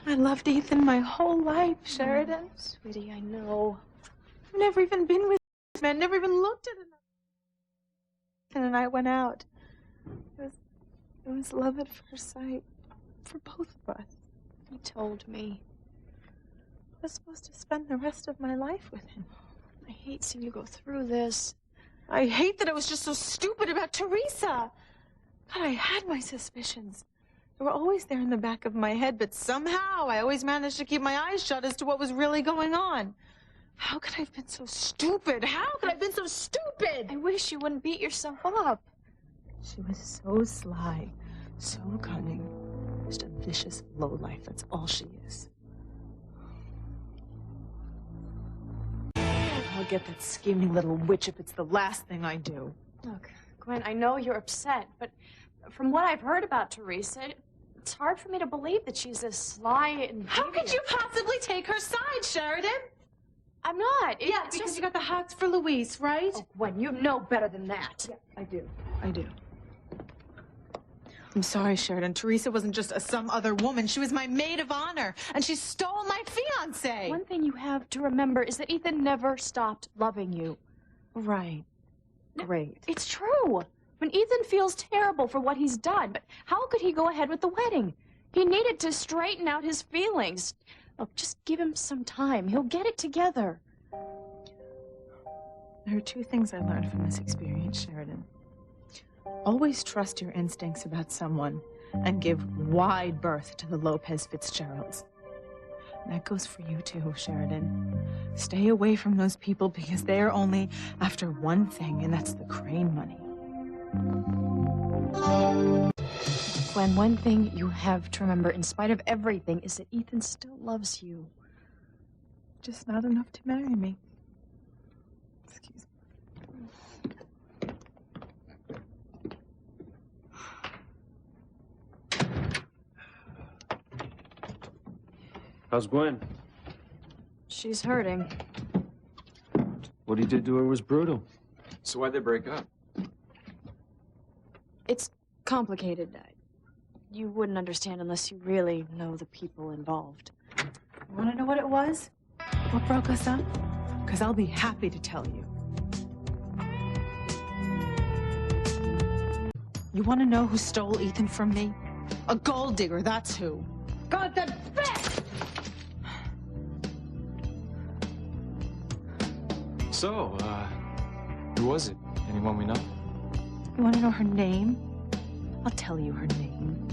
I loved Ethan my whole life, Sheridan. Oh, sweetie, I know. I've never even been with this man, never even looked at another. Ethan and I went out. It was love at first sight for both of us. He told me. I was supposed to spend the rest of my life with him. I hate seeing you go through this. I hate that I was just so stupid about Teresa. God, I had my suspicions. They were always there in the back of my head, but somehow I always managed to keep my eyes shut as to what was really going on. How could I have been so stupid? How could I have been so stupid? I wish you wouldn't beat yourself up. She was so sly, so cunning. Just a vicious lowlife, that's all she is. I'll get that scheming little witch if it's the last thing I do. Look, Gwen, I know you're upset, but from what I've heard about Teresa, it's hard for me to believe that she's as sly and How could you possibly take her side, Sheridan? I'm not. Yeah, because just... you got the hots for Louise, right? Oh, Gwen, you know better than that. Yeah, I do. I'm sorry, Sheridan. Teresa wasn't just some other woman. She was my maid of honor, and she stole my fiancé. One thing you have to remember is that Ethan never stopped loving you. Right. Great. It's true. When Ethan feels terrible for what he's done, but how could he go ahead with the wedding? He needed to straighten out his feelings. Look, just give him some time. He'll get it together. There are two things I learned from this experience, Sheridan. Always trust your instincts about someone and give wide berth to the Lopez Fitzgeralds. And that goes for you too, Sheridan. Stay away from those people because they're only after one thing, and that's the Crane money. Gwen, one thing you have to remember, in spite of everything, is that Ethan still loves you. Just not enough to marry me. Excuse me. How's Gwen? She's hurting. What he did to her was brutal. So why'd they break up? It's complicated. You wouldn't understand unless you really know the people involved. You want to know what it was? What broke us up? Because I'll be happy to tell you. You want to know who stole Ethan from me? A gold digger, that's who. God, that bitch! So, who was it? Anyone we know? You want to know her name? I'll tell you her name.